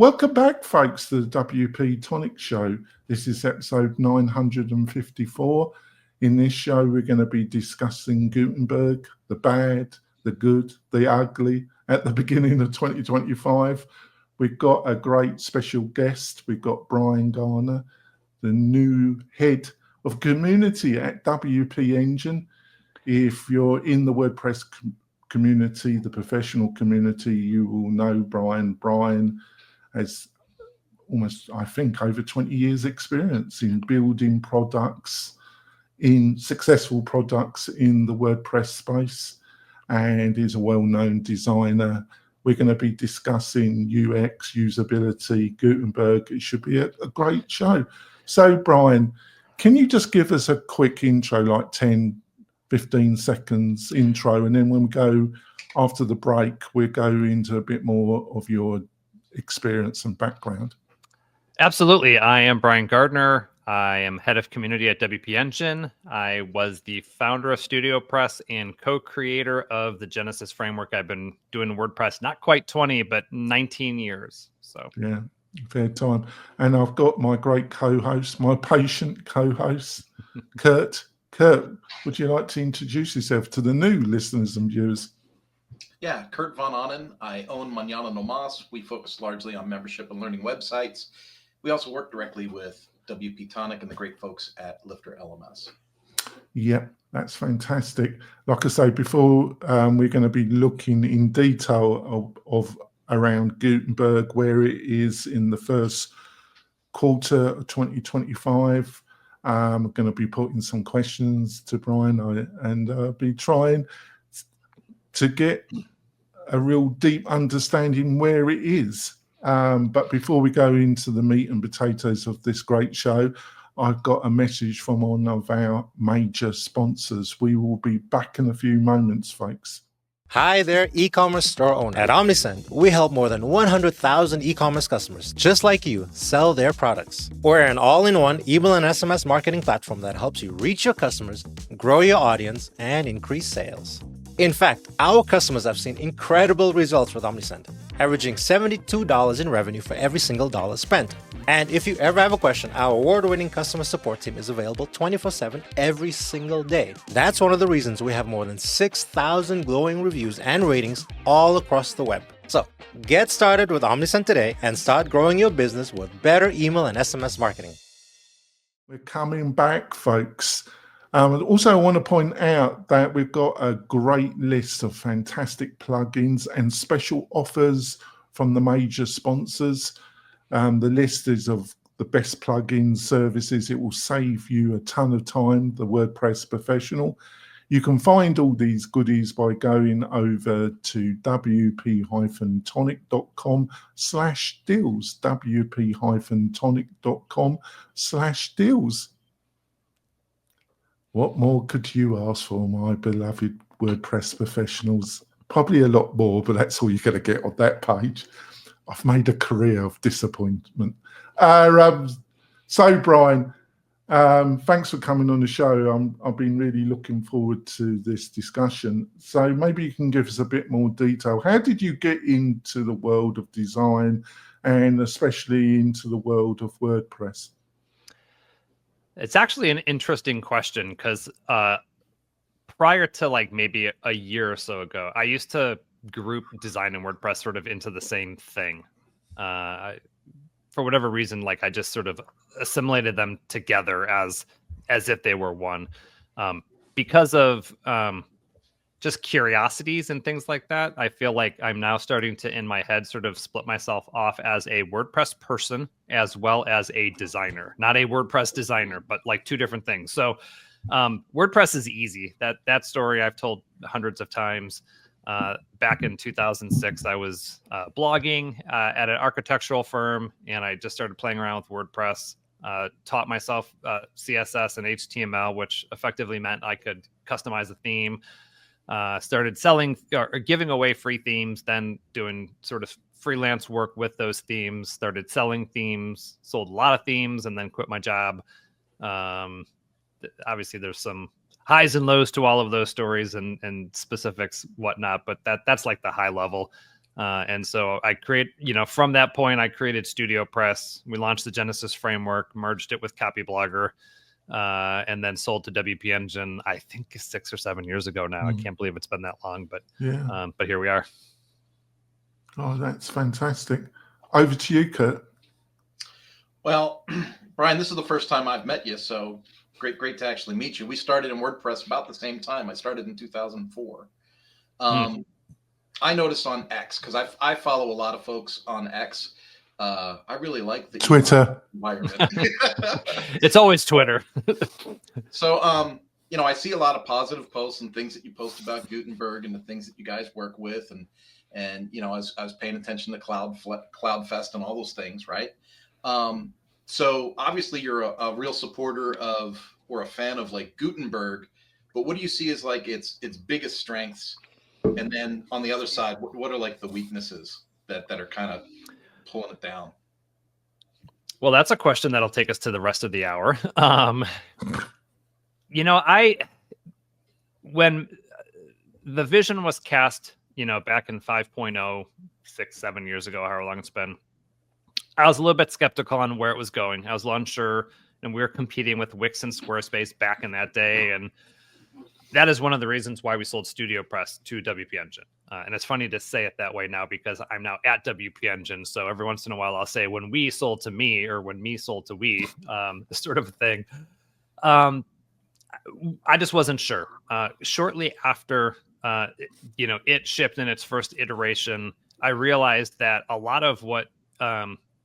Welcome back, folks, to the WP-Tonic show. This is episode 954. In this show, we're going to be discussing Gutenberg, the bad, the good, the ugly, at the beginning of 2025. We've got a great special guest. We've got Brian Gardner, the new head of community at WP Engine. If you're in the WordPress community, the professional community, you will know Brian. Brian has almost, I think, over 20 years experience in building products, in successful products in the WordPress space, and is a well-known designer. We're going to be discussing UX, usability, Gutenberg. It should be a great show. So, Brian, can you just give us a quick intro, like 10, 15 seconds intro, and then when we go after the break, we'll go into a bit more of your experience and background. Absolutely. I am Brian Gardner. I am head of community at WP Engine. I was the founder of Studio Press and co-creator of the Genesis framework. I've been doing WordPress not quite 20, but 19 years. So yeah, fair time. And I've got my great co-host, my patient co-host, Kurt. Kurt, would you like to introduce yourself to the new listeners and viewers? Yeah, Kurt Von Onen. I own Mañana No Mas. We focus largely on membership and learning websites. We also work directly with WP-Tonic and the great folks at Lifter LMS. Yeah, that's fantastic. Like I say, before we're going to be looking in detail of around Gutenberg, where it is in the first quarter of 2025. I'm going to be putting some questions to Brian and I'll be trying to get a real deep understanding where it is. But before we go into the meat and potatoes of this great show, I've got a message from one of our major sponsors. We will be back in a few moments, folks. Hi there, e-commerce store owner. At Omnisend, we help more than 100,000 e-commerce customers just like you sell their products. We're an all-in-one email and SMS marketing platform that helps you reach your customers, grow your audience, and increase sales. In fact, our customers have seen incredible results with Omnisend, averaging $72 in revenue for every single dollar spent. And if you ever have a question, our award-winning customer support team is available 24/7 every single day. That's one of the reasons we have more than 6,000 glowing reviews and ratings all across the web. So get started with Omnisend today and start growing your business with better email and SMS marketing. We're coming back, folks. Also, I want to point out that we've got a great list of fantastic plugins and special offers from the major sponsors. The list is of the best plugin services. It will save you a ton of time, the WordPress professional. You can find all these goodies by going over to wp-tonic.com/deals, wp-tonic.com/deals. What more could you ask for, my beloved WordPress professionals? Probably a lot more, but that's all you're going to get on that page. I've made a career of disappointment. So, Brian, thanks for coming on the show. I've been really looking forward to this discussion. So maybe you can give us a bit more detail. How did you get into the world of design and especially into the world of WordPress? it's actually an interesting question because prior to like maybe a year or so ago, I used to group design and WordPress sort of into the same thing. For whatever reason, like I just sort of assimilated them together as if they were one, because of just curiosities and things like that. I feel like I'm now starting to, in my head, sort of split myself off as a WordPress person as well as a designer. Not a WordPress designer, but like two different things. So WordPress is easy. That story I've told hundreds of times. Back in 2006, I was blogging at an architectural firm, and I just started playing around with WordPress. Taught myself CSS and HTML, which effectively meant I could customize a theme. Started selling or giving away free themes, then doing sort of freelance work with those themes. Started selling themes, sold a lot of themes, and then quit my job. Obviously, there's some highs and lows to all of those stories and specifics, whatnot, but that's like the high level. And so from that point, I created Studio Press. We launched the Genesis framework, merged it with Copyblogger, and then sold to WP Engine, I think 6 or 7 years ago now. I can't believe it's been that long, but here we are. Oh, that's fantastic. Over to you, Kurt. Well, Brian, this is the first time I've met you, so great to actually meet you. We started in WordPress about the same time. I started in 2004. I noticed on X, because I follow a lot of folks on X. I really like the Twitter environment. It's always Twitter. So, I see a lot of positive posts and things that you post about Gutenberg and the things that you guys work with, and I was paying attention to CloudFest and all those things, right? So obviously you're a real supporter of, or a fan of, like, Gutenberg, but what do you see as like its biggest strengths? And then on the other side, what are like the weaknesses that are kind of pulling it down? Well, that's a question that'll take us to the rest of the hour. When the vision was cast, back in 5.0, 6-7 years ago, however long it's been, I was a little bit skeptical on where it was going. I was unsure, and we were competing with Wix and Squarespace back in that day. And that is one of the reasons why we sold Studio Press to WP Engine. And it's funny to say it that way now because I'm now at WP Engine. So every once in a while I'll say when we sold to me or when me sold to we, sort of a thing. I just wasn't sure. Shortly after, it shipped in its first iteration, I realized that a lot of what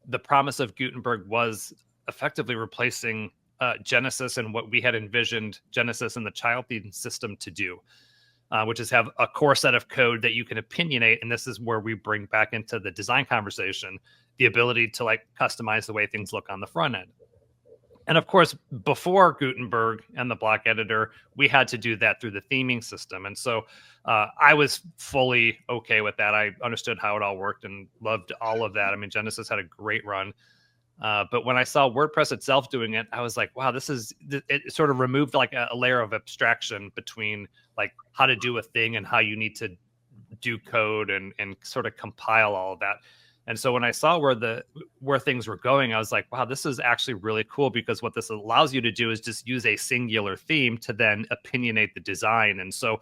the promise of Gutenberg was effectively replacing Genesis and what we had envisioned Genesis and the child theme system to do, which is have a core set of code that you can opinionate. And this is where we bring back into the design conversation, the ability to like customize the way things look on the front end. And of course, before Gutenberg and the block editor, we had to do that through the theming system. And so I was fully okay with that. I understood how it all worked and loved all of that. I mean, Genesis had a great run. But when I saw WordPress itself doing it, I was like, wow, it sort of removed like a layer of abstraction between like how to do a thing and how you need to do code and sort of compile all of that. And so when I saw where things were going, I was like, wow, this is actually really cool, because what this allows you to do is just use a singular theme to then opinionate the design. And so,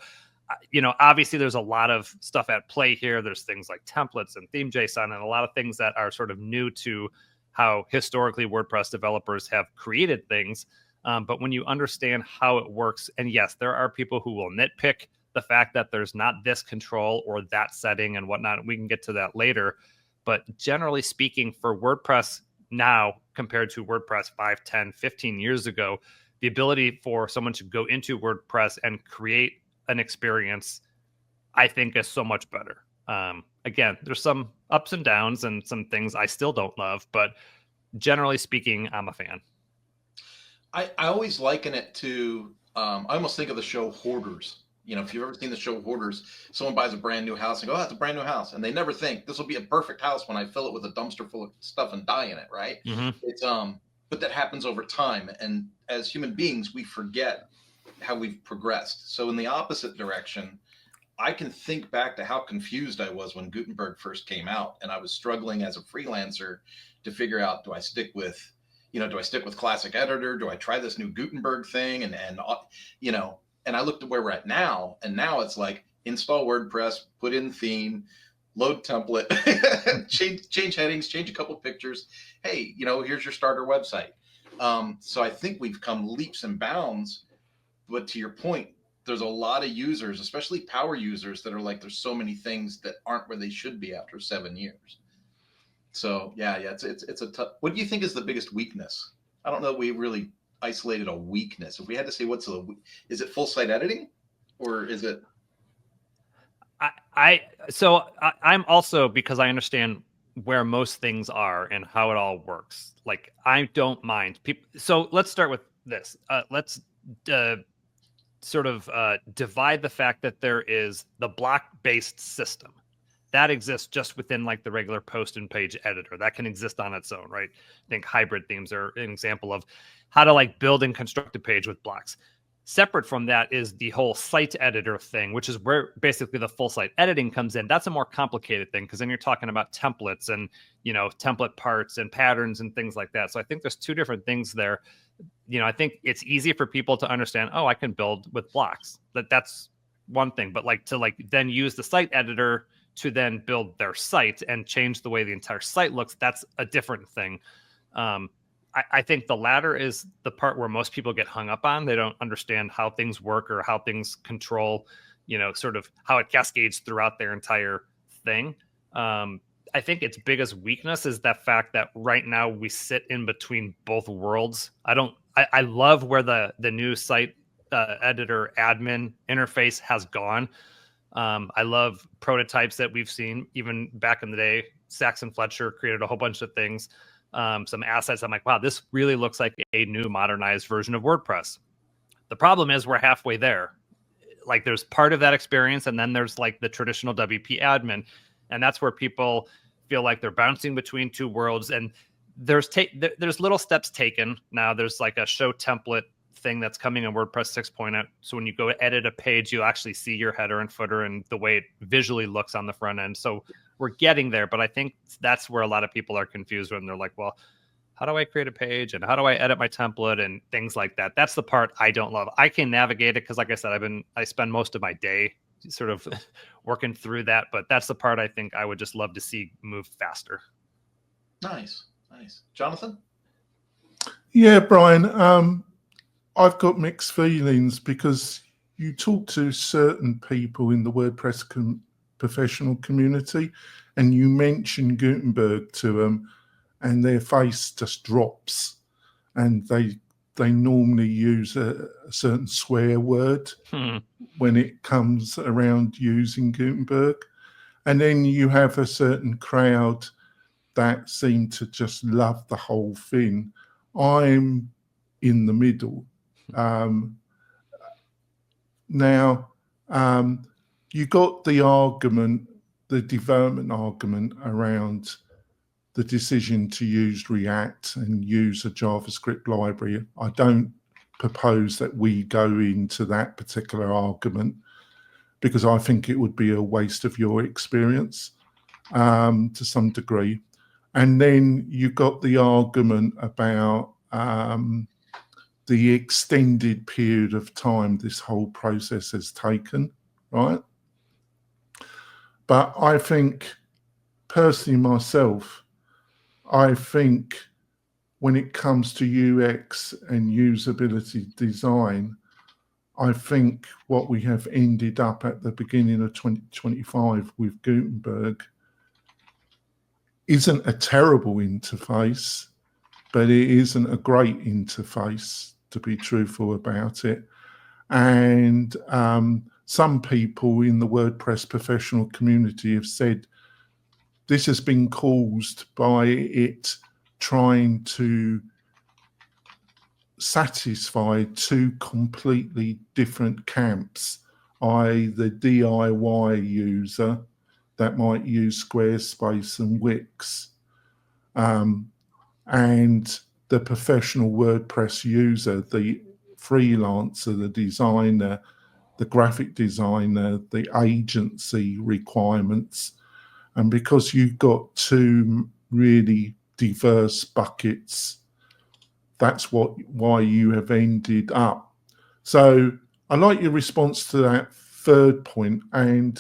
obviously there's a lot of stuff at play here. There's things like templates and theme JSON and a lot of things that are sort of new to how historically WordPress developers have created things. But when you understand how it works, and yes, there are people who will nitpick the fact that there's not this control or that setting and whatnot. We can get to that later. But generally speaking, for WordPress now compared to WordPress 5, 10, 15 years ago, the ability for someone to go into WordPress and create an experience, I think, is so much better. Again, there's some ups and downs and some things I still don't love, but generally speaking, I'm a fan. I always liken it to, I almost think of the show Hoarders. If you've ever seen the show Hoarders, someone buys a brand new house and go, oh, that's a brand new house. And they never think this will be a perfect house when I fill it with a dumpster full of stuff and die in it, right? Mm-hmm. It's but that happens over time. And as human beings, we forget how we've progressed. So in the opposite direction, I can think back to how confused I was when Gutenberg first came out. And I was struggling as a freelancer to figure out, do I stick with classic editor? Do I try this new Gutenberg thing? And I looked at where we're at now, and now it's like install WordPress, put in theme, load template, change headings, change a couple pictures. Hey, here's your starter website. So I think we've come leaps and bounds. But to your point, there's a lot of users, especially power users, that are like, there's so many things that aren't where they should be after 7 years. So yeah, it's a tough. What do you think is the biggest weakness? I don't know that we really isolated a weakness. If we had to say is it full site editing, or is it? I'm also, because I understand where most things are and how it all works. Like, I don't mind people. So let's start with this. Let's sort of divide the fact that there is the block-based system that exists just within like the regular post and page editor. That can exist on its own, right? I think hybrid themes are an example of how to like build and construct a page with blocks. Separate from that is the whole site editor thing, which is where basically the full site editing comes in. That's a more complicated thing because then you're talking about templates and, template parts and patterns and things like that. So I think there's two different things there. I think it's easy for people to understand, oh, I can build with blocks. That's one thing. But to then use the site editor to then build their site and change the way the entire site looks, that's a different thing. I think the latter is the part where most people get hung up on. They don't understand how things work or how things control, sort of how it cascades throughout their entire thing. I think its biggest weakness is that fact that right now we sit in between both worlds. I love where the new site editor admin interface has gone. I love prototypes that we've seen even back in the day. Saxon Fletcher created a whole bunch of things. Some assets. I'm like, wow, this really looks like a new modernized version of WordPress. The problem is we're halfway there. There's part of that experience, and then there's the traditional WP admin, and that's where people feel like they're bouncing between two worlds. And there's little steps taken now. There's a show template thing that's coming in WordPress 6.0. So when you go edit a page, you'll actually see your header and footer and the way it visually looks on the front end. So we're getting there, but I think that's where a lot of people are confused when they're like, well, how do I create a page and how do I edit my template and things like that? That's the part I don't love. I can navigate it because, like I said, I spend most of my day sort of working through that, but that's the part I think I would just love to see move faster. Nice. Jonathan? Yeah, Brian, I've got mixed feelings because you talk to certain people in the WordPress professional community and you mention Gutenberg to them and their face just drops, and they normally use a certain swear word when it comes around using Gutenberg. And then you have a certain crowd that seem to just love the whole thing. I'm in the middle. Now, you got the argument, the development argument around the decision to use React and use a JavaScript library. I don't propose that we go into that particular argument because I think it would be a waste of your experience to some degree. And then you got the argument about the extended period of time this whole process has taken, right? But I think, personally myself, I think when it comes to UX and usability design, I think what we have ended up at the beginning of 2025 with Gutenberg isn't a terrible interface, but it isn't a great interface, to be truthful about it. And some people in the WordPress professional community have said this has been caused by it trying to satisfy two completely different camps, i.e. the DIY user that might use Squarespace and Wix, and the professional WordPress user, the freelancer, the designer, the graphic designer, the agency requirements. And because you've got two really diverse buckets, that's why you have ended up. So I like your response to that third point. And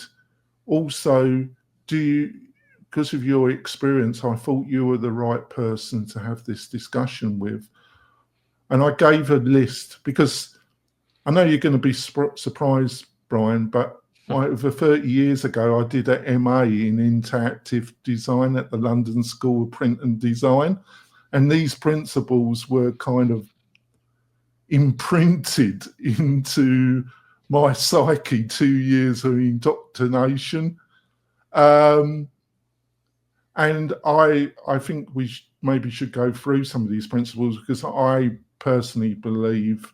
also, because of your experience, I thought you were the right person to have this discussion with. And I gave a list because I know you're going to be surprised, Brian, but over 30 years ago, I did an MA in interactive design at the London School of Print and Design. And these principles were kind of imprinted into my psyche, 2 years of indoctrination. And I think we maybe should go through some of these principles because I personally believe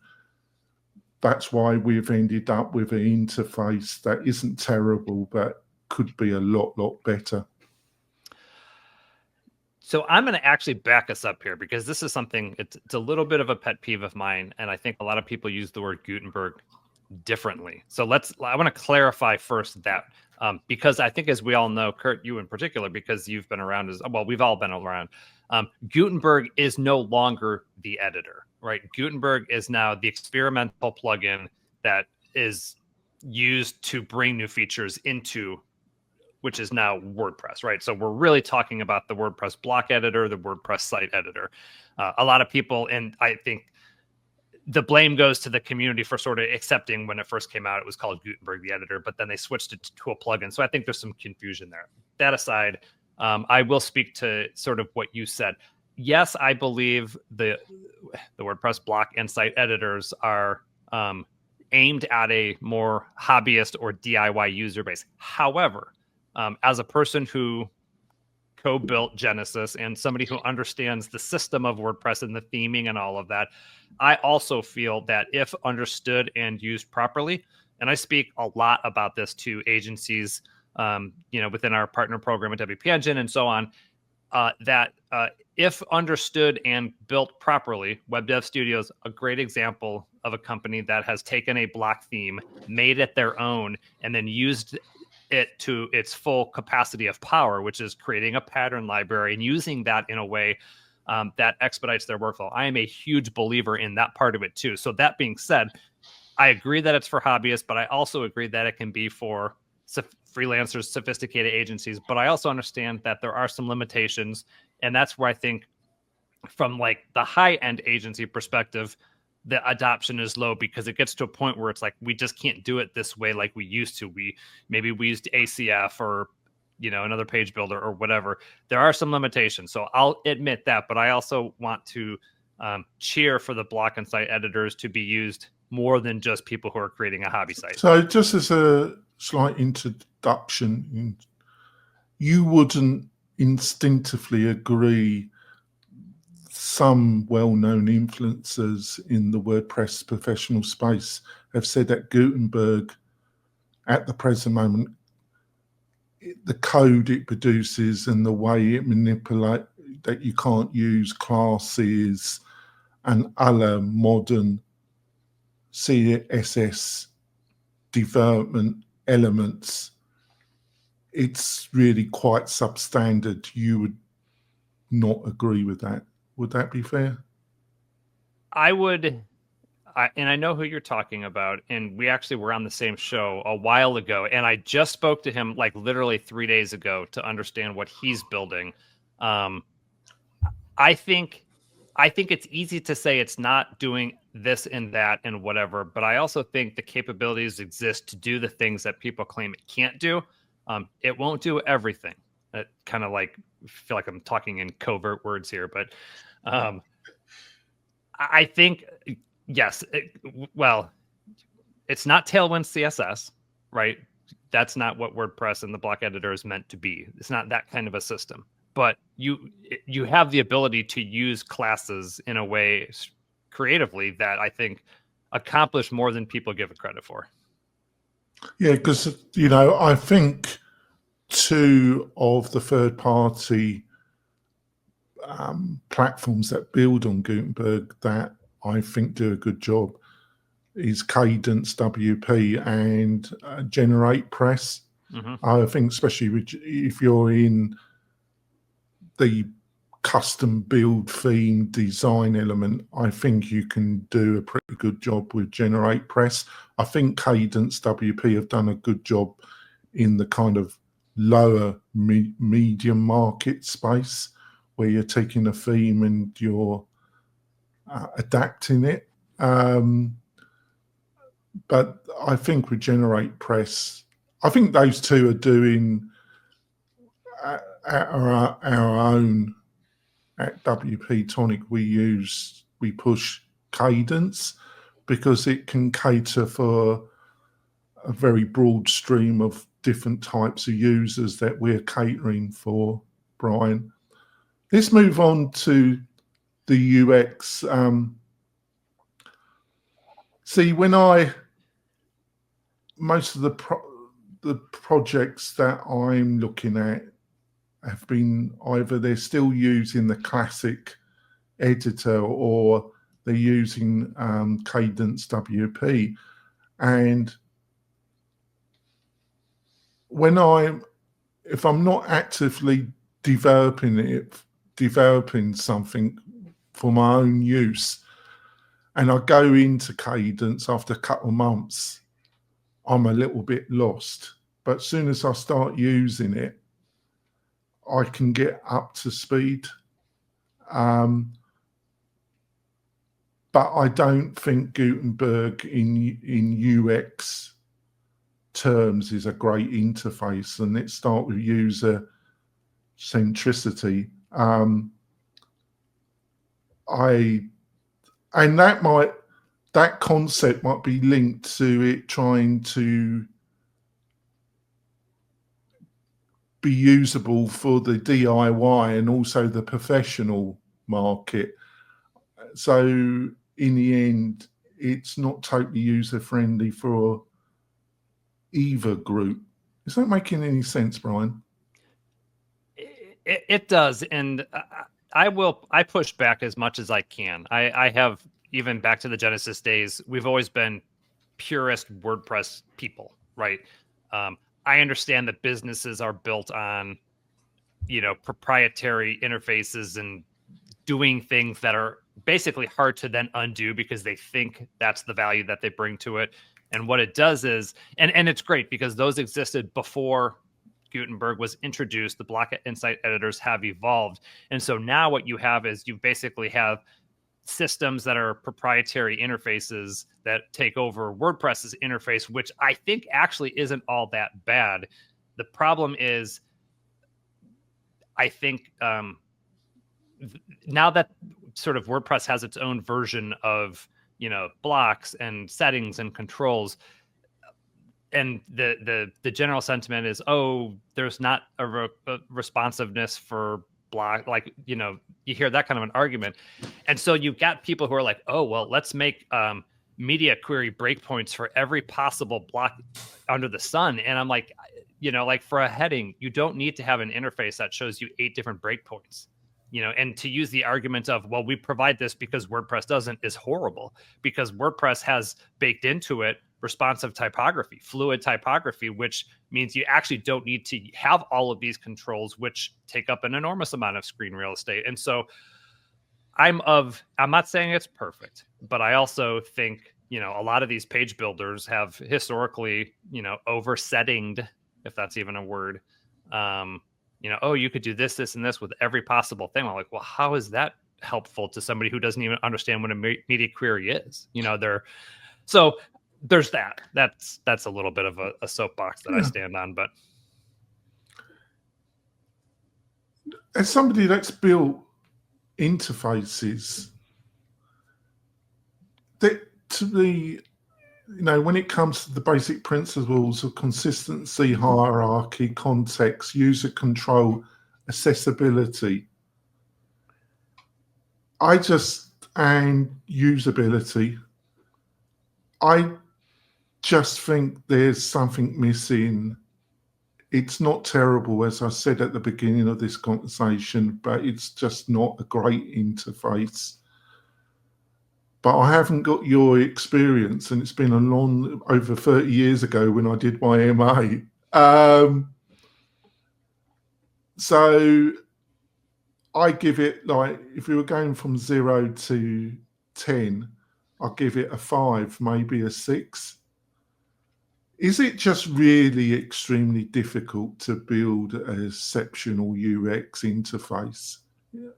that's why we've ended up with an interface that isn't terrible, but could be a lot better. So I'm going to actually back us up here because this is something, it's a little bit of a pet peeve of mine. And I think a lot of people use the word Gutenberg differently. So I want to clarify first that because I think, as we all know, Kurt, you in particular, because you've been around as well, we've all been around. Gutenberg is no longer the editor, right? Gutenberg is now the experimental plugin that is used to bring new features into, which is now WordPress, right? So we're really talking about the WordPress block editor, the WordPress site editor. A lot of people, and I think the blame goes to the community for sort of accepting when it first came out, it was called Gutenberg the editor, but then they switched it to a plugin. So I think there's some confusion there. That aside, I will speak to sort of what you said. Yes, I believe the WordPress block and site editors are aimed at a more hobbyist or DIY user base. However, as a person who co-built Genesis and somebody who understands the system of WordPress and the theming and all of that, I also feel that if understood and used properly, and I speak a lot about this to agencies, within our partner program at WP Engine and so on, that if understood and built properly, Web Dev Studio's a great example of a company that has taken a block theme, made it their own, and then used it to its full capacity of power, which is creating a pattern library and using that in a way that expedites their workflow. I am a huge believer in that part of it too. So that being said, I agree that it's for hobbyists, but I also agree that it can be for freelancers, sophisticated agencies. But I also understand that there are some limitations. And that's where I think from like the high-end agency perspective, the adoption is low because it gets to a point where it's like, we just can't do it this way like we used to. Maybe we used ACF or, another page builder or whatever. There are some limitations. So I'll admit that, but I also want to cheer for the block and site editors to be used more than just people who are creating a hobby site. So just as a slight introduction, you wouldn't instinctively agree some well-known influencers in the WordPress professional space have said that Gutenberg, at the present moment, the code it produces and the way it manipulates, that you can't use classes and other modern CSS development elements, it's really quite substandard. You would not agree with that. Would that be fair? I would, and I know who you're talking about, and we actually were on the same show a while ago, and I just spoke to him like literally 3 days ago to understand what he's building. I think it's easy to say it's not doing this and that and whatever, but I also think the capabilities exist to do the things that people claim it can't do. It won't do everything. It kind of like feel like I'm talking in covert words here, but I think yes. It's not Tailwind CSS, right? That's not what WordPress and the block editor is meant to be. It's not that kind of a system. But you have the ability to use classes in a way creatively that I think accomplish more than people give it credit for. Yeah, because I think two of the third-party platforms that build on Gutenberg that I think do a good job is Cadence WP and GeneratePress. Mm-hmm. I think especially if you're in the custom build theme design element, I think you can do a pretty good job with GeneratePress. I think Cadence WP have done a good job in the kind of lower medium market space where you're taking a theme and you're adapting it. But I think with GeneratePress, I think those two are doing our own. At WP-Tonic, we push Cadence because it can cater for a very broad stream of different types of users that we're catering for, Brian. Let's move on to the UX. See, most of the projects that I'm looking at have been either they're still using the classic editor or they're using Cadence WP. And if I'm not actively developing something for my own use, and I go into Cadence after a couple of months, I'm a little bit lost. But as soon as I start using it, I can get up to speed. But I don't think Gutenberg in UX terms is a great interface, and let's start with user centricity. That concept might be linked to it trying to be usable for the DIY and also the professional market. So in the end, it's not totally user friendly for either group. Is that making any sense, Brian? It does, and I push back as much as I can. I have, even back to the Genesis days, we've always been purist WordPress people, right? I understand that businesses are built on, proprietary interfaces and doing things that are basically hard to then undo because they think that's the value that they bring to it. And what it does is, and it's great because those existed before Gutenberg was introduced. The block insight editors have evolved. And so now what you have is you basically have systems that are proprietary interfaces that take over WordPress's interface, which I think actually isn't all that bad. The problem is, I think now that sort of WordPress has its own version of, blocks and settings and controls, and the general sentiment is, oh, there's not a responsiveness for block, like, you hear that kind of an argument. And so you've got people who are like, oh, well, let's make media query breakpoints for every possible block under the sun. And I'm like, like for a heading, you don't need to have an interface that shows you 8 different breakpoints, and to use the argument of, well, we provide this because WordPress doesn't, is horrible, because WordPress has baked into it responsive typography, fluid typography, which means you actually don't need to have all of these controls, which take up an enormous amount of screen real estate. And so I'm not saying it's perfect, but I also think, a lot of these page builders have historically, oversettinged, if that's even a word, oh, you could do this, this, and this with every possible thing. I'm like, well, how is that helpful to somebody who doesn't even understand what a media query is? So there's that. That's a little bit of a soapbox that I stand on. But as somebody that's built interfaces, that to me, when it comes to the basic principles of consistency, hierarchy, context, user control, accessibility, and usability, I just think there's something missing. It's not terrible, as I said at the beginning of this conversation, but it's just not a great interface. But I haven't got your experience, and it's been over 30 years ago when I did my MA. So I give it, like, if we were going from 0 to 10, I'll give it a 5, maybe a 6. Is it just really extremely difficult to build an exceptional UX interface?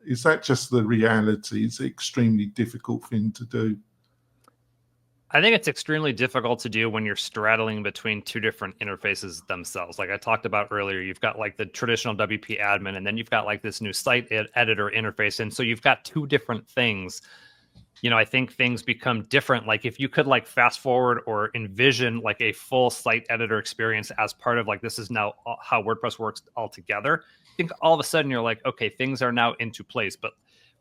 Is that just the reality? It's an extremely difficult thing to do. I think it's extremely difficult to do when you're straddling between 2 different interfaces themselves. Like I talked about earlier, you've got like the traditional WP admin, and then you've got like this new site editor interface. And so you've got 2 different things. I think things become different. Like if you could like fast forward or envision like a full site editor experience as part of like, this is now how WordPress works altogether, I think all of a sudden you're like, okay, things are now into place. But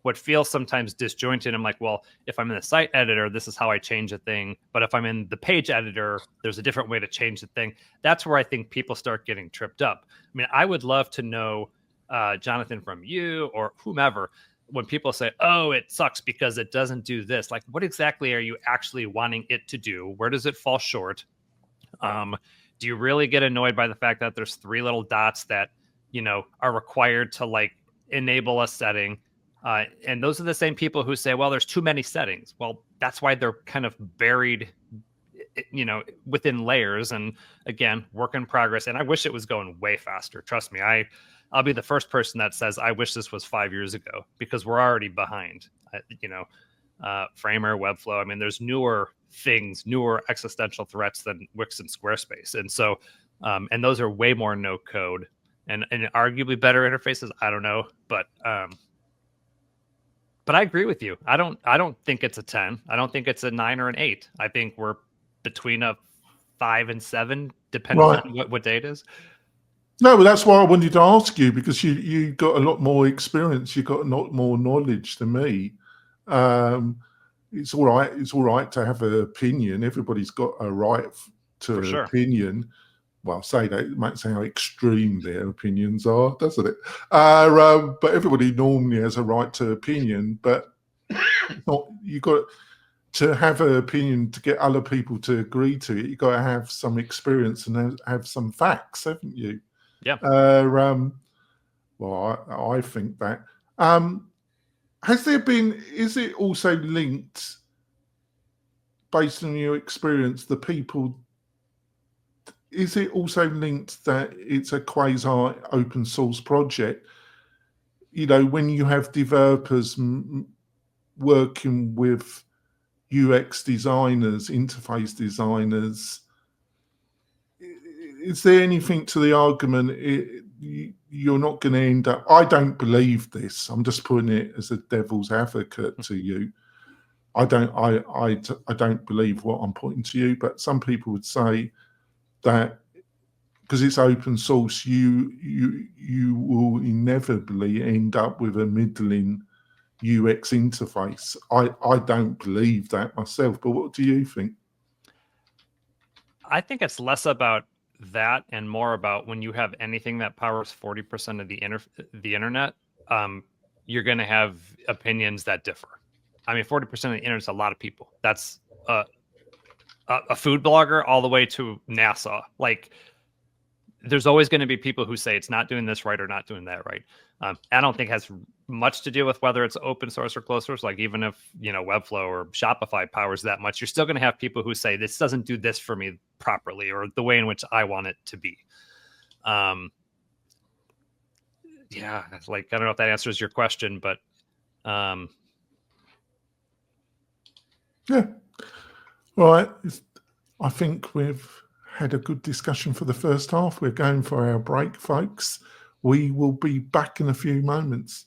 what feels sometimes disjointed, I'm like, well, if I'm in the site editor, this is how I change a thing. But if I'm in the page editor, there's a different way to change the thing. That's where I think people start getting tripped up. I mean, I would love to know Jonathan, from you or whomever, when people say, oh, it sucks because it doesn't do this, like, what exactly are you actually wanting it to do? Where does it fall short? Do you really get annoyed by the fact that there's 3 little dots that, are required to like enable a setting? And those are the same people who say, well, there's too many settings. Well, that's why they're kind of buried, within layers. And again, work in progress. And I wish it was going way faster. Trust me, I'll be the first person that says I wish this was 5 years ago, because we're already behind. Framer, Webflow. I mean, there's newer things, newer existential threats than Wix and Squarespace. And so, and those are way more no code and arguably better interfaces. I don't know, but I agree with you. I don't think it's a 10. I don't think it's a 9 or an 8. I think we're between a 5 and 7, depending on what day it is. No, but that's why I wanted to ask you, because you got a lot more experience. You got a lot more knowledge than me. It's all right. It's all right to have an opinion. Everybody's got a right to an opinion. Well, say that, it might say how extreme their opinions are, doesn't it? But everybody normally has a right to opinion. But you got to have an opinion to get other people to agree to it. You got to have some experience and have some facts, haven't you? Yeah. Well, I think that. Is it also linked, based on your experience, is it also linked that it's a quasi open source project? When you have developers working with UX designers, interface designers, is there anything to the argument you're not going to end up? I don't believe this. I'm just putting it as a devil's advocate to you. I don't believe what I'm putting to you, but some people would say that because it's open source, you will inevitably end up with a middling UX interface. I don't believe that myself, but what do you think? I think it's less about that and more about when you have anything that powers 40% of the internet, you're going to have opinions that differ. I mean, 40% of the internet is a lot of people. That's a food blogger all the way to NASA. Like, there's always going to be people who say it's not doing this right or not doing that right. I don't think it has much to do with whether it's open source or closed source. Like, even if, Webflow or Shopify powers that much, you're still going to have people who say this doesn't do this for me properly or the way in which I want it to be. Yeah, it's like, I don't know if that answers your question, but yeah. All right. I think we've had a good discussion for the first half. We're going for our break, folks. We will be back in a few moments.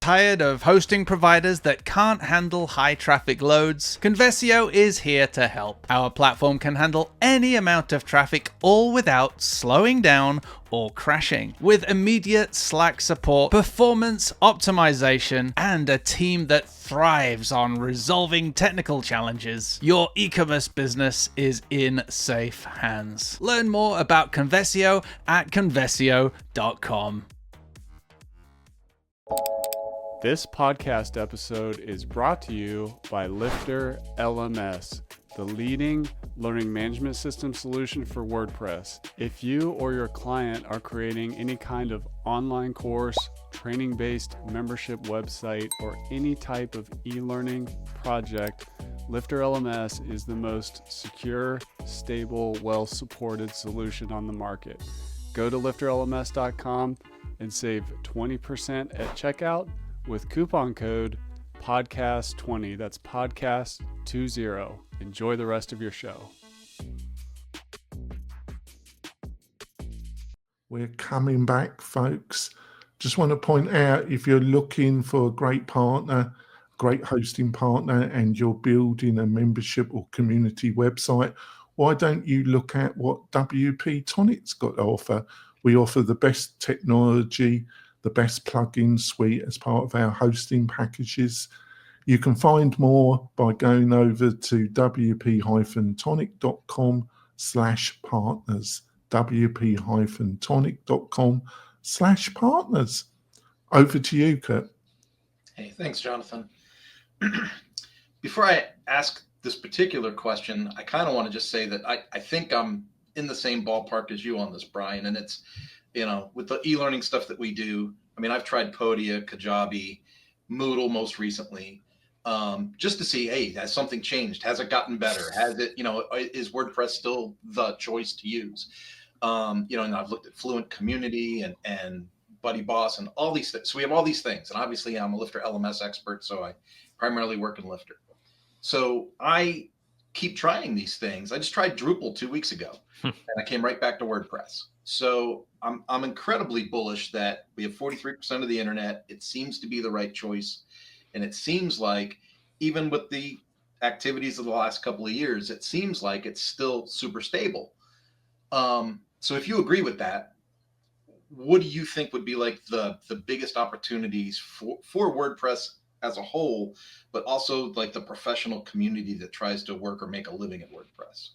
Tired of hosting providers that can't handle high traffic loads? Conversio is here to help. Our platform can handle any amount of traffic, all without slowing down or crashing. With immediate Slack support, performance optimization, and a team that thrives on resolving technical challenges, your e-commerce business is in safe hands. Learn more about Conversio at conversio.com. This podcast episode is brought to you by Lifter LMS, the leading learning management system solution for WordPress. If you or your client are creating any kind of online course, training-based membership website, or any type of e-learning project, Lifter LMS is the most secure, stable, well-supported solution on the market. Go to lifterlms.com and save 20% at checkout with coupon code podcast20. That's podcast20. Enjoy the rest of your show. We're coming back, folks. Just want to point out, if you're looking for a great partner, great hosting partner, and you're building a membership or community website, why don't you look at what WP-Tonic's got to offer? We offer the best technology, the best plugin suite as part of our hosting packages. You can find more by going over to wp-tonic.com/partners, wp-tonic.com/partners. Over to you, Kurt. Hey, thanks, Jonathan. Before I ask this particular question, I kind of want to just say that I think I'm in the same ballpark as you on this, Brian. And it's, with the e-learning stuff that we do, I mean, I've tried Podia, Kajabi, Moodle most recently, just to see, hey, has something changed? Has it gotten better? Has it, is WordPress still the choice to use? And I've looked at Fluent Community and Buddy Boss and all these things. So we have all these things. And obviously I'm a Lifter LMS expert, so I primarily work in Lifter. So I keep trying these things. I just tried Drupal 2 weeks ago and I came right back to WordPress. So I'm incredibly bullish that we have 43% of the internet. It seems to be the right choice. And it seems like even with the activities of the last couple of years, it seems like it's still super stable. So if you agree with that, what do you think would be like the biggest opportunities for WordPress as a whole, but also like the professional community that tries to work or make a living at WordPress?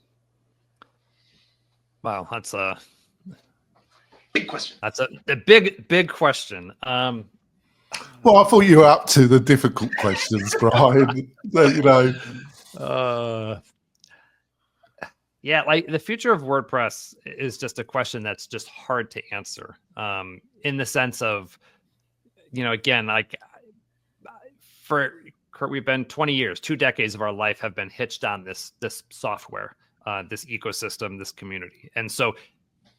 Wow, that's a big question. That's a big question. Well, I thought you were up to the difficult questions, Brian. Yeah, like the future of WordPress is just a question that's just hard to answer. In the sense of, again, like we've been 20 years, 2 decades of our life have been hitched on this software, this ecosystem, this community. And so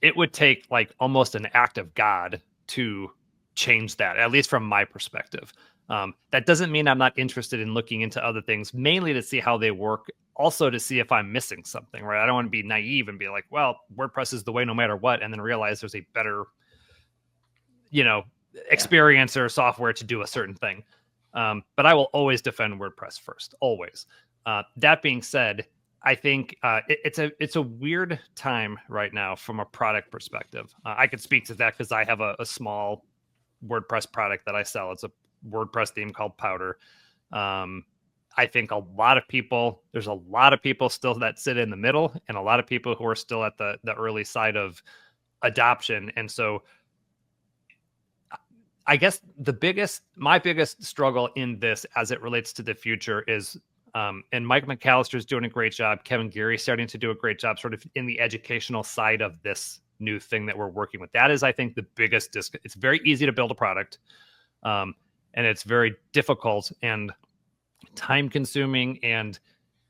it would take like almost an act of God to change that, at least from my perspective. That doesn't mean I'm not interested in looking into other things, mainly to see how they work, also to see if I'm missing something, right? I don't want to be naive and be like, well, WordPress is the way no matter what, and then realize there's a better, experience or software to do a certain thing. But I will always defend WordPress first, always. That being said, I think it's a weird time right now from a product perspective. I could speak to that because I have a small WordPress product that I sell. It's a WordPress theme called Powder. I think there's a lot of people still that sit in the middle, and a lot of people who are still at the early side of adoption. And so I guess my biggest struggle in this as it relates to the future is, and Mike McAllister's doing a great job. Kevin Geary's starting to do a great job sort of in the educational side of this new thing that we're working with. That is, I think, the biggest it's very easy to build a product. And it's very difficult and time consuming, and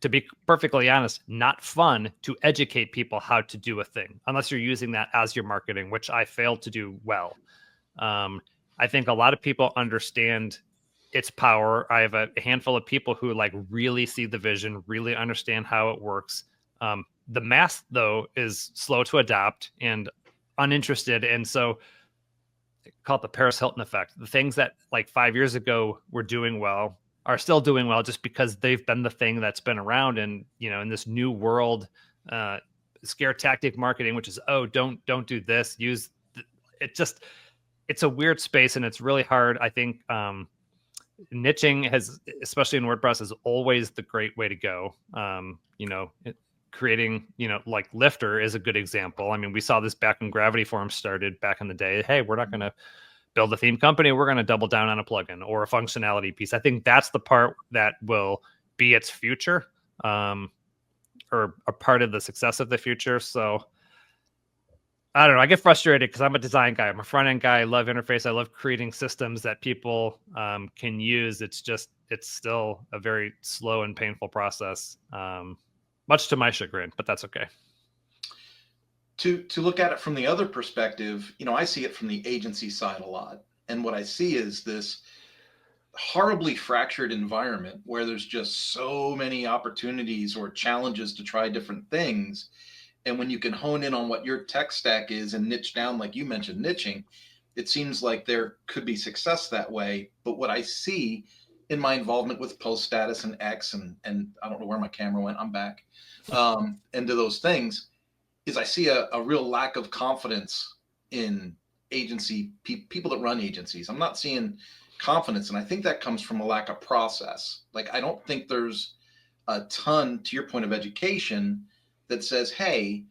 to be perfectly honest, not fun to educate people how to do a thing unless you're using that as your marketing, which I failed to do well. I think a lot of people understand its power. I have a handful of people who like really see the vision, really understand how it works. The mass, though, is slow to adopt and uninterested. And so call it the Paris Hilton effect. The things that like 5 years ago were doing well are still doing well just because they've been the thing that's been around. And, in this new world, scare tactic marketing, which is, oh, don't do this, it's a weird space, and it's really hard. I think niching especially in WordPress, is always the great way to go. Creating, like Lifter is a good example. I mean, we saw this back when Gravity Forms started back in the day. Hey, we're not going to build a theme company. We're going to double down on a plugin or a functionality piece. I think that's the part that will be its future, or a part of the success of the future. So I don't know. I get frustrated because I'm a design guy. I'm a front end guy. I love interface. I love creating systems that people can use. It's still a very slow and painful process, much to my chagrin, but that's okay. To look at it from the other perspective, I see it from the agency side a lot. And what I see is this horribly fractured environment where there's just so many opportunities or challenges to try different things. And when you can hone in on what your tech stack is and niche down, like you mentioned, niching, it seems like there could be success that way. But what I see in my involvement with Post Status and X, and I don't know where my camera went, I'm back, into those things, is I see a real lack of confidence in agency people that run agencies. I'm not seeing confidence. And I think that comes from a lack of process. Like, I don't think there's a ton, to your point of education, that says, hey,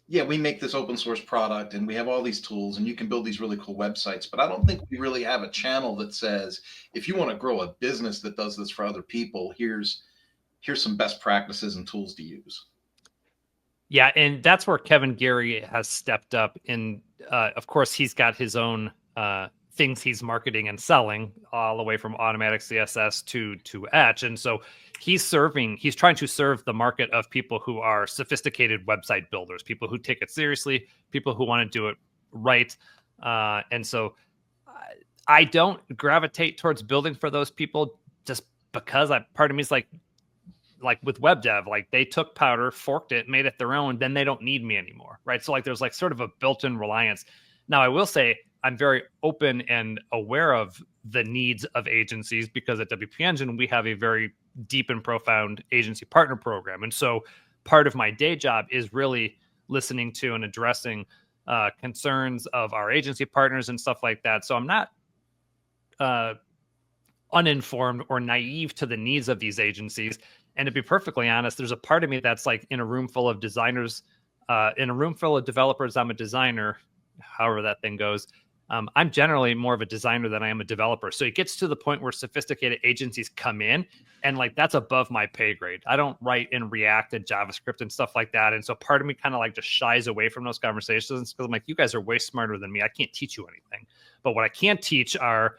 yeah, we make this open source product and we have all these tools and you can build these really cool websites, but I don't think we really have a channel that says, if you want to grow a business that does this for other people, here's some best practices and tools to use. Yeah, and that's where Kevin Geary has stepped up. And of course, he's got his own things he's marketing and selling, all the way from automatic CSS to Etch. And so he's trying to serve the market of people who are sophisticated website builders, people who take it seriously, people who want to do it right. And so I don't gravitate towards building for those people just because part of me is like with web dev, like they took Powder, forked it, made it their own, then they don't need me anymore, right? So like there's like sort of a built-in reliance. Now I will say I'm very open and aware of the needs of agencies, because at WP Engine we have a very deep and profound agency partner program. And so part of my day job is really listening to and addressing concerns of our agency partners and stuff like that. So I'm not uninformed or naive to the needs of these agencies. And to be perfectly honest, there's a part of me that's like in a room full of designers, in a room full of developers, I'm a designer, however that thing goes. I'm generally more of a designer than I am a developer. So it gets to the point where sophisticated agencies come in and like that's above my pay grade. I don't write in React and JavaScript and stuff like that. And so part of me kind of like just shies away from those conversations because I'm like, you guys are way smarter than me. I can't teach you anything. But what I can teach are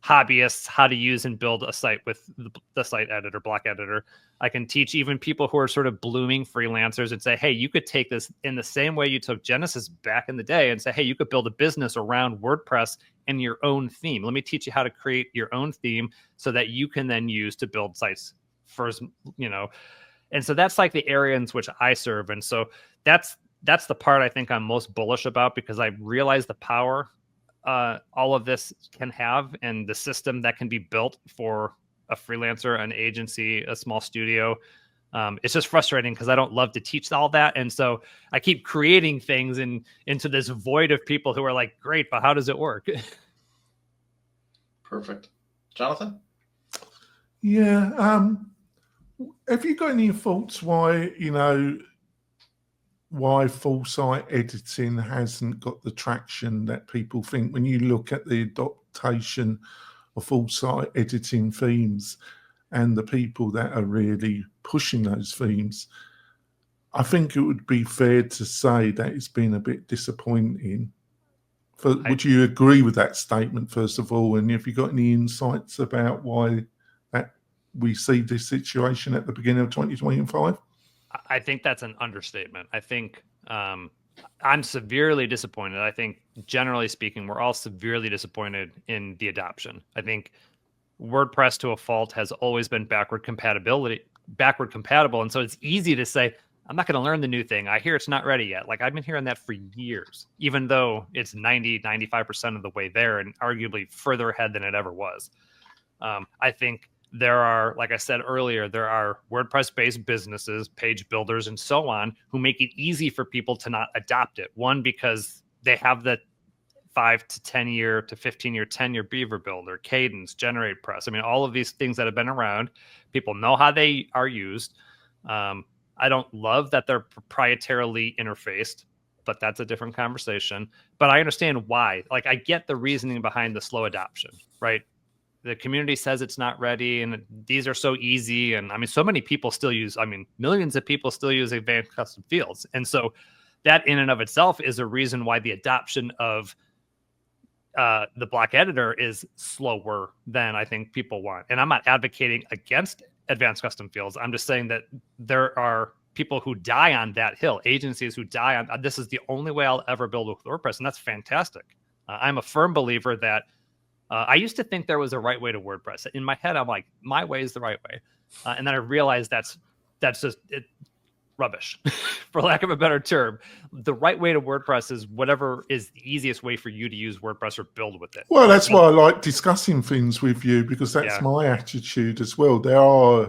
hobbyists how to use and build a site with the site editor, block editor. I can teach even people who are sort of blooming freelancers and say, hey, you could take this in the same way you took Genesis back in the day and say, hey, you could build a business around WordPress and your own theme. Let me teach you how to create your own theme so that you can then use to build sites first, And so that's like the area in which I serve. And so that's the part I think I'm most bullish about, because I realize the power all of this can have and the system that can be built for a freelancer, an agency, a small studio. It's just frustrating because I don't love to teach all that. And so I keep creating things into this void of people who are like, great, but how does it work? Perfect. Jonathan? Yeah. Have you got any thoughts why full site editing hasn't got the traction that people think when you look at the adaptation of full site editing themes and the people that are really pushing those themes? I think it would be fair to say that it's been a bit disappointing. Would you agree with that statement, first of all? And have you got any insights about why that we see this situation at the beginning of 2025? I think that's an understatement. I think I'm severely disappointed. I think, generally speaking, we're all severely disappointed in the adoption. I think WordPress to a fault has always been backward compatible. And so it's easy to say, I'm not going to learn the new thing. I hear it's not ready yet. Like I've been hearing that for years, even though it's 95% of the way there and arguably further ahead than it ever was. I think there are, like I said earlier, there are WordPress-based businesses, page builders, and so on, who make it easy for people to not adopt it. One, because they have the 5 to 10 year to 15-year tenure Beaver Builder, Cadence, GeneratePress. I mean, all of these things that have been around, people know how they are used. I don't love that they're proprietarily interfaced, but that's a different conversation. But I understand why. Like, I get the reasoning behind the slow adoption, right? The community says it's not ready and these are so easy. And I mean, so many people still use, millions of people still use advanced custom fields. And so that in and of itself is a reason why the adoption of the block editor is slower than I think people want. And I'm not advocating against advanced custom fields. I'm just saying that there are people who die on that hill, agencies who die on, this is the only way I'll ever build with WordPress. And that's fantastic. I'm a firm believer that I used to think there was a right way to WordPress. In my head, I'm like, my way is the right way. And then I realized that's just rubbish, for lack of a better term. The right way to WordPress is whatever is the easiest way for you to use WordPress or build with it. Well, that's why I like discussing things with you, because that's my attitude as well. There are,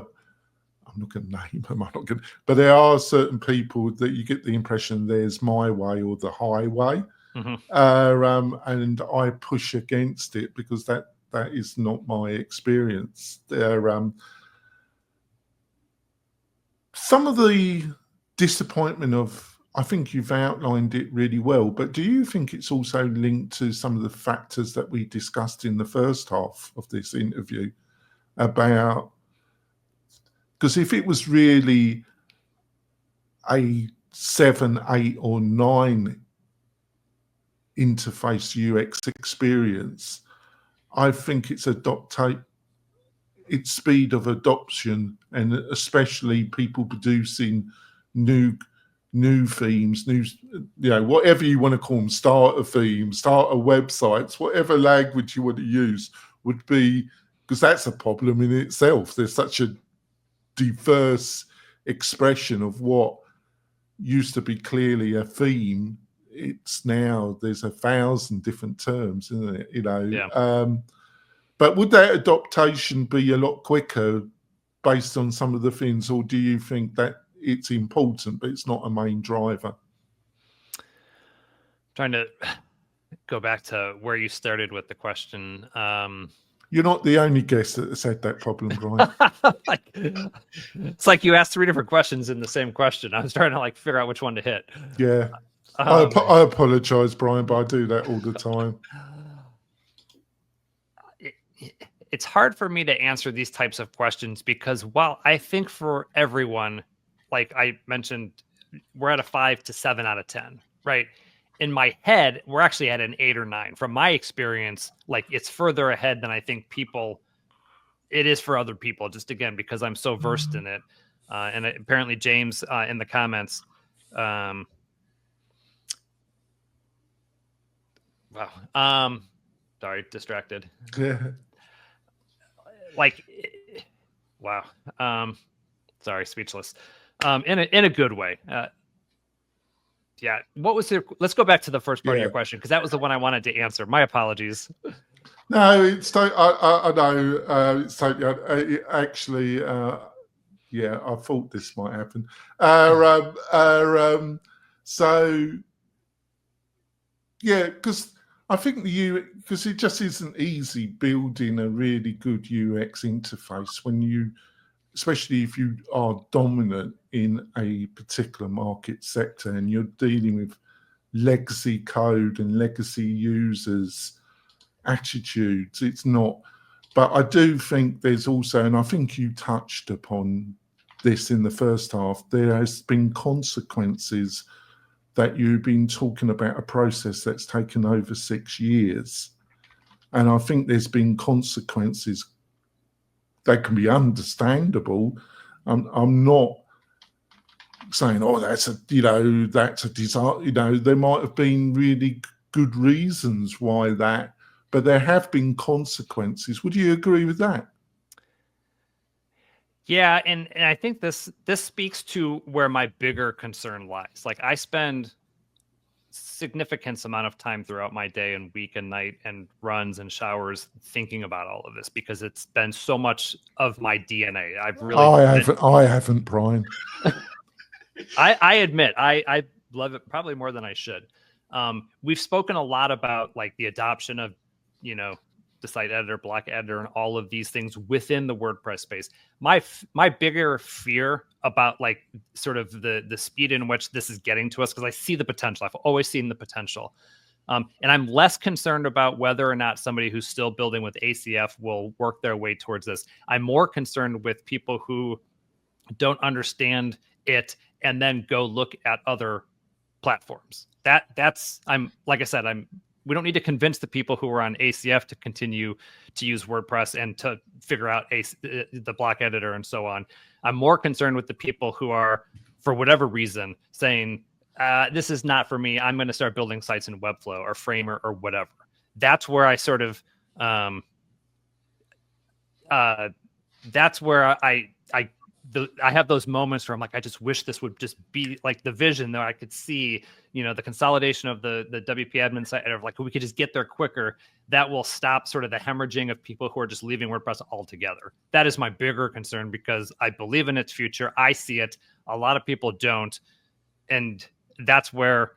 I'm not going to name them, but there are certain people that you get the impression there's my way or the highway. Mm-hmm. And I push against it because that is not my experience. Some of the disappointment of I think you've outlined it really well, but do you think it's also linked to some of the factors that we discussed in the first half of this interview about, because if it was really a 7, 8 or 9 interface UX experience, I think it's its speed of adoption, and especially people producing new themes, whatever you want to call them, starter themes, starter websites, whatever language you want to use, would be, because that's a problem in itself. There's such a diverse expression of what used to be clearly a theme. It's now, there's 1,000 different terms, isn't it? Yeah. But would that adaptation be a lot quicker based on some of the things, or do you think that it's important, but it's not a main driver? Trying to go back to where you started with the question. You're not the only guest that has had that problem, Brian. It's like you asked 3 different questions in the same question. I was trying to figure out which one to hit. Yeah. I apologize, Brian, but I do that all the time. It's hard for me to answer these types of questions because while I think for everyone, like I mentioned, we're at a 5 to 7 out of 10, right? In my head, we're actually at an 8 or 9. From my experience, it's further ahead than I think it is for other people, just again, because I'm so versed in it. And apparently James in the comments, wow. Sorry, distracted. Yeah. Wow. Sorry, speechless. In a good way. Yeah. What was let's go back to the first part of your question, because that was the one I wanted to answer. My apologies. No, it's I know. It's totally actually. Yeah, I thought this might happen. So yeah, because I think because it just isn't easy building a really good UX interface when especially if you are dominant in a particular market sector and you're dealing with legacy code and legacy users' attitudes. It's not, but I do think there's also, and I think you touched upon this in the first half, there has been consequences that you've been talking about a process that's taken over 6 years. And I think there's been consequences that can be understandable. I'm not saying, that's a desire. There might have been really good reasons why that, but there have been consequences. Would you agree with that? Yeah, and I think this speaks to where my bigger concern lies. I spend significant amount of time throughout my day and week and night and runs and showers thinking about all of this because it's been so much of my DNA. I haven't, Brian. I admit I love it probably more than I should. We've spoken a lot about the adoption of, the site editor, block editor, and all of these things within the WordPress space. My bigger fear about sort of the speed in which this is getting to us, because I see the potential. I've always seen the potential. And I'm less concerned about whether or not somebody who's still building with ACF will work their way towards this. I'm more concerned with people who don't understand it and then go look at other platforms. We don't need to convince the people who are on ACF to continue to use WordPress and to figure out the block editor and so on. I'm more concerned with the people who are, for whatever reason, saying, this is not for me. I'm going to start building sites in Webflow or Framer or whatever. That's where I sort of, that's where I have those moments where I'm I just wish this would just be the vision that I could see, the consolidation of the WP admin site, or we could just get there quicker. That will stop sort of the hemorrhaging of people who are just leaving WordPress altogether. That is my bigger concern because I believe in its future. I see it. A lot of people don't. And that's where,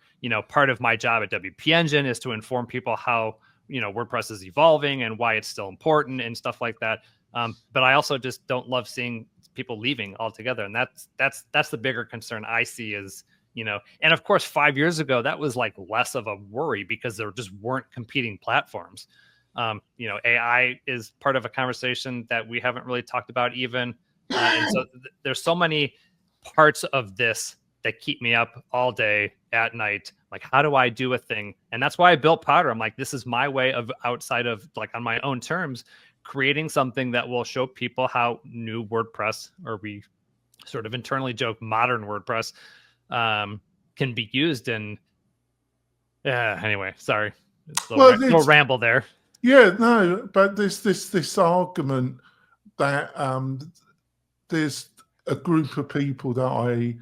part of my job at WP Engine is to inform people how, WordPress is evolving and why it's still important and stuff like that. But I also just don't love seeing people leaving altogether. And that's the bigger concern I see is, And of course, 5 years ago, that was like less of a worry because there just weren't competing platforms. AI is part of a conversation that we haven't really talked about even. And so there's so many parts of this that keep me up all day at night. Like, how do I do a thing? And that's why I built Powder. I'm like, this is my way of, outside of like on my own terms, creating something that will show people how new WordPress, or we sort of internally joke modern WordPress, can be used. And anyway, sorry, little ramble there. Yeah, no, but this argument that there's a group of people that I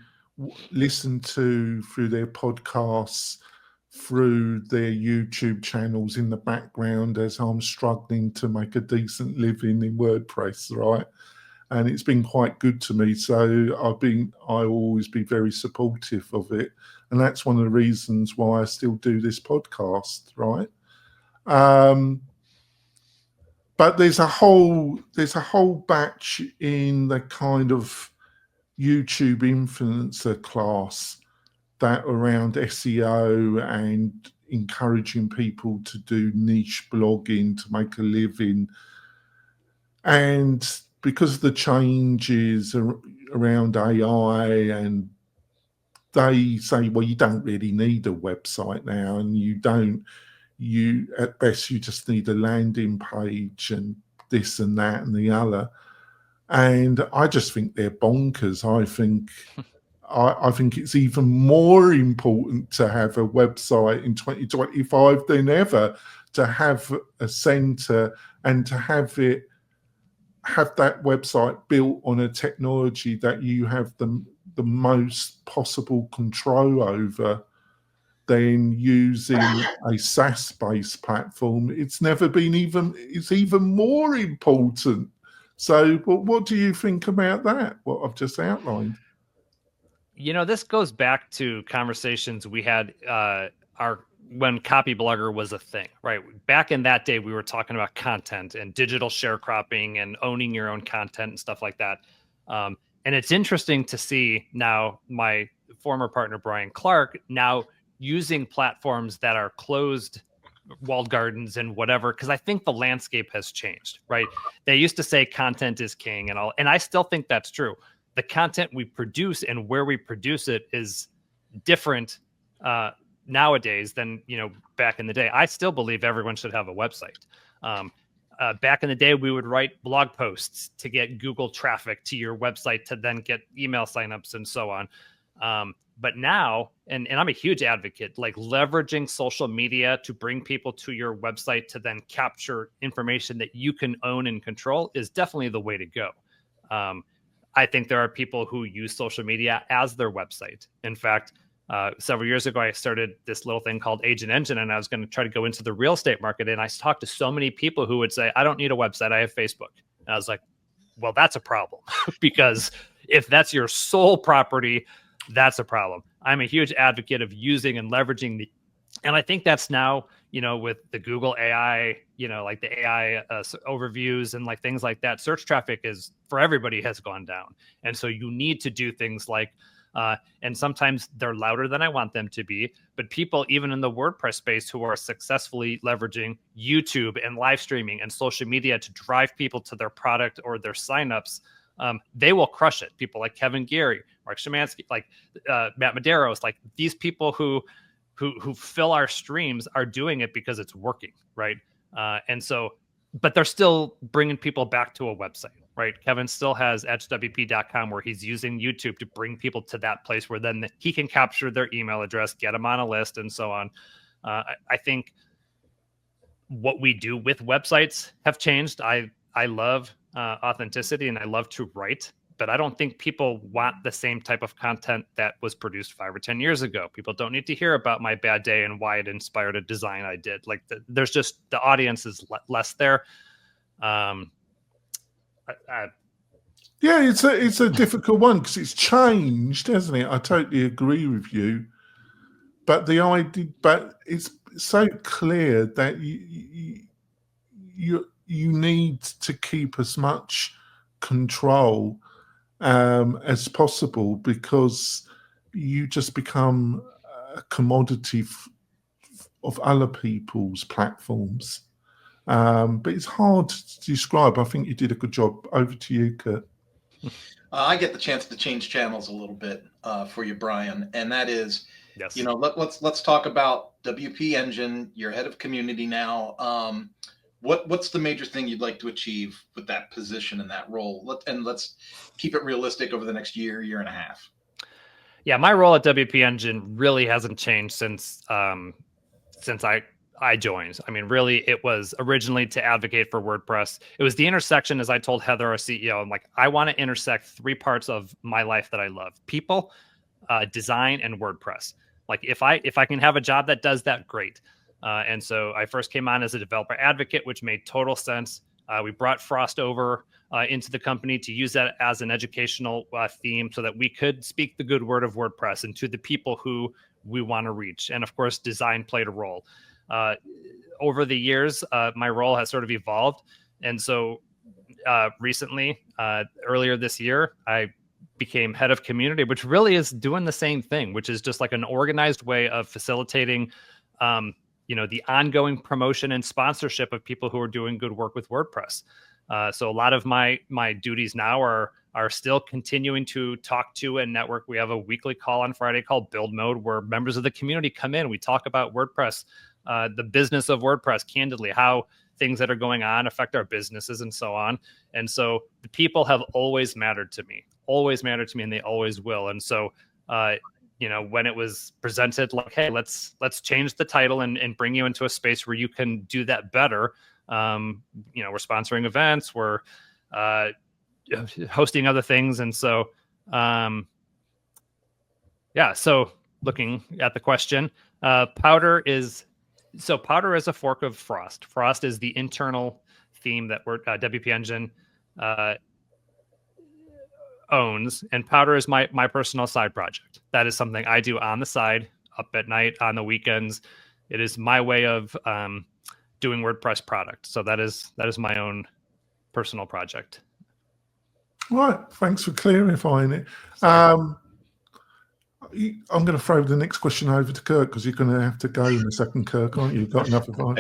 listen to through their podcasts, through their YouTube channels in the background as I'm struggling to make a decent living in WordPress, right? And it's been quite good to me. So I always be very supportive of it. And that's one of the reasons why I still do this podcast, right? But there's a whole batch in the kind of YouTube influencer class that around SEO and encouraging people to do niche blogging to make a living. And because of the changes around AI, and they say, well, you don't really need a website now, and at best you just need a landing page and this and that and the other. And I just think they're bonkers. I think it's even more important to have a website in 2025 than ever, to have a center and to have that website built on a technology that you have the most possible control over than using a SaaS-based platform. It's even more important. So what do you think about that, what I've just outlined? This goes back to conversations we had when Copy Blogger was a thing, right? Back in that day, we were talking about content and digital sharecropping and owning your own content and stuff like that. And it's interesting to see now my former partner, Brian Clark, now using platforms that are closed walled gardens and whatever, because I think the landscape has changed, right? They used to say content is king and all, and I still think that's true. The content we produce and where we produce it is different nowadays than back in the day. I still believe everyone should have a website. Back in the day, we would write blog posts to get Google traffic to your website to then get email signups and so on. But now, and I'm a huge advocate, like leveraging social media to bring people to your website to then capture information that you can own and control is definitely the way to go. I think there are people who use social media as their website. In fact, several years ago, I started this little thing called Agent Engine, and I was going to try to go into the real estate market. And I talked to so many people who would say, I don't need a website, I have Facebook. And I was like, well, that's a problem because if that's your sole property, that's a problem. I'm a huge advocate of using and leveraging and I think that's now, with the Google AI, like the AI overviews and like things like that, search traffic for everybody has gone down. And so you need to do things like, and sometimes they're louder than I want them to be, but people, even in the WordPress space, who are successfully leveraging YouTube and live streaming and social media to drive people to their product or their signups, they will crush it. People like Kevin Geary, Mark Szymanski, like Matt Medeiros, like these people who fill our streams are doing it because it's working, right? And so, but they're still bringing people back to a website, right? Kevin still has etchedwp.com where he's using YouTube to bring people to that place where then he can capture their email address, get them on a list, and so on. I think what we do with websites have changed. I love authenticity and I love to write, but I don't think people want the same type of content that was produced 5 or 10 years ago. People don't need to hear about my bad day and why it inspired a design I did. Like there's just, the audience is less there. Yeah, it's a difficult one because it's changed, hasn't it? I totally agree with you. But it's so clear that you need to keep as much control as possible, because you just become a commodity of other people's platforms. But it's hard to describe. I think you did a good job. Over to you, Kurt. I get the chance to change channels a little bit for you, Brian, and that is, Yes. let's talk about WP Engine. You're head of community now. What's the major thing you'd like to achieve with that position and that role? Let's keep it realistic over the next year and a half. Yeah, my role at WP Engine really hasn't changed since I joined. I mean, really, it was originally to advocate for WordPress. It was the intersection, as I told Heather, our CEO, I'm like, I want to intersect 3 parts of my life that I love: people, design, and WordPress. Like, if I can have a job that does that, great. And so I first came on as a developer advocate, which made total sense. We brought Frost over into the company to use that as an educational theme so that we could speak the good word of WordPress and to the people who we want to reach. And of course, design played a role. Over the years, my role has sort of evolved. And so recently, earlier this year, I became head of community, which really is doing the same thing, which is just like an organized way of facilitating the ongoing promotion and sponsorship of people who are doing good work with WordPress. So a lot of my duties now are still continuing to talk to and network. We have a weekly call on Friday called Build Mode, where members of the community come in. We talk about WordPress, the business of WordPress, candidly, how things that are going on affect our businesses and so on. And so the people have always mattered to me, and they always will. And so, when it was presented like, hey, let's change the title and bring you into a space where you can do that better. We're sponsoring events, we're hosting other things. And so, so looking at the question, Powder is a fork of Frost. Frost is the internal theme that WP Engine owns, and Powder is my personal side project. That is something I do on the side, up at night, on the weekends. It is my way of doing WordPress product. So that is my own personal project. Right. Thanks for clarifying it. I'm going to throw the next question over to Kirk, because you're going to have to go in a second, Kirk, aren't you? You've got enough of I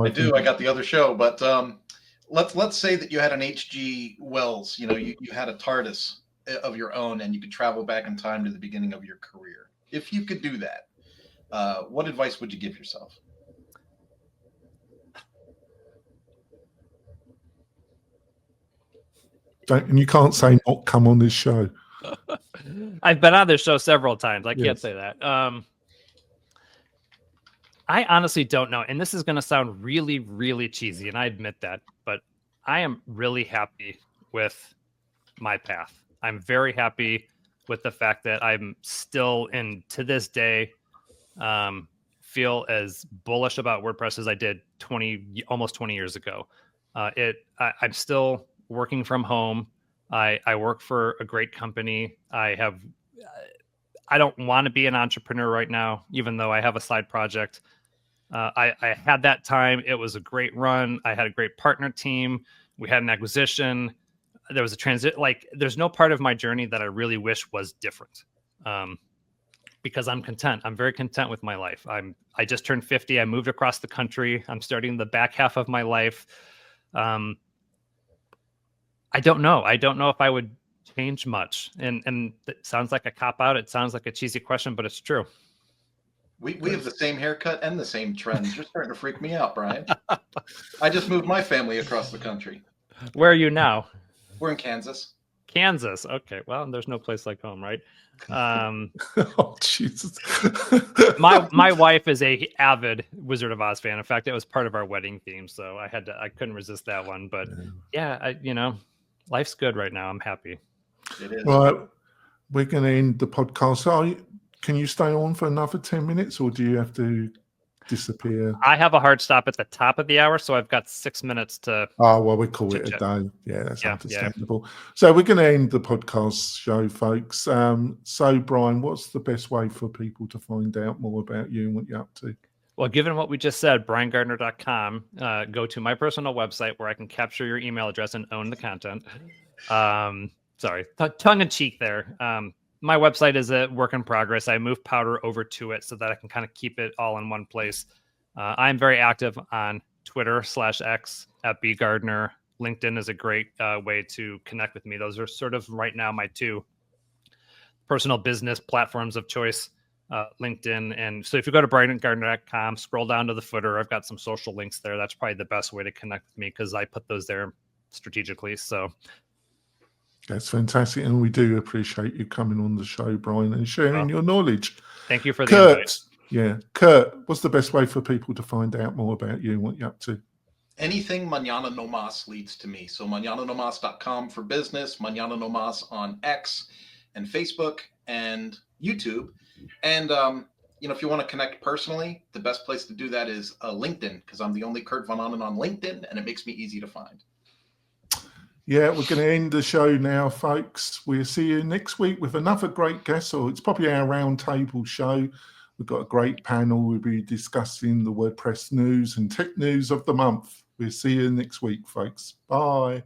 do. I got the other show, but let's say that you had an H.G. Wells. You had a TARDIS of your own, and you could travel back in time to the beginning of your career. If you could do that, what advice would you give yourself? And you can't say not come on this show. I've been on this show several times. I can't Yes. say that. I honestly don't know. And this is going to sound really, really cheesy, and I admit that. But I am really happy with my path. I'm very happy with the fact that I'm still, and to this day, feel as bullish about WordPress as I did almost 20 years ago. I'm still working from home. I work for a great company. I don't want to be an entrepreneur right now, even though I have a side project. I had that time. It was a great run. I had a great partner team. We had an acquisition. There was a transit. Like, there's no part of my journey that I really wish was different. Because I'm content. I'm very content with my life. I just turned 50. I moved across the country. I'm starting the back half of my life. I don't know. I don't know if I would change much. And it sounds like a cop-out. It sounds like a cheesy question, but it's true. We have the same haircut and the same trends. You're starting to freak me out, Brian. I just moved my family across the country. Where are you now? We're in Kansas. Kansas. Okay. Well, there's no place like home, right? Oh, Jesus. my wife is a avid Wizard of Oz fan. In fact, it was part of our wedding theme, so I couldn't resist that one. But yeah, life's good right now. I'm happy. It is. Right. We're going to end the podcast. Can you stay on for another 10 minutes, or do you have to disappear? I have a hard stop at the top of the hour, so I've got 6 minutes to. Oh, well, we call it a day. Yeah, that's understandable. So we're going to end the podcast show, folks. So, Brian, what's the best way for people to find out more about you and what you're up to? Well, given what we just said, briangardner.com, go to my personal website where I can capture your email address and own the content. Sorry, tongue in cheek there. my website is a work in progress. I moved Powder over to it so that I can kind of keep it all in one place. I'm very active on Twitter /X at @bgardner. LinkedIn is a great way to connect with me. Those are sort of right now my two personal business platforms of choice, LinkedIn. And so if you go to brian@gardner.com, scroll down to the footer, I've got some social links there. That's probably the best way to connect with me because I put those there strategically. So that's fantastic. And we do appreciate you coming on the show, Brian, and sharing your knowledge. Thank you for the invite. Yeah. Kurt, what's the best way for people to find out more about you and what you're up to? Anything Mañana No Mas leads to me. So mañananomas.com for business, Mañana No Mas on X and Facebook and YouTube. And, if you want to connect personally, the best place to do that is LinkedIn, because I'm the only Kurt Van Anen on LinkedIn, and it makes me easy to find. Yeah, we're going to end the show now, folks. We'll see you next week with another great guest, or it's probably our roundtable show. We've got a great panel. We'll be discussing the WordPress news and tech news of the month. We'll see you next week, folks. Bye.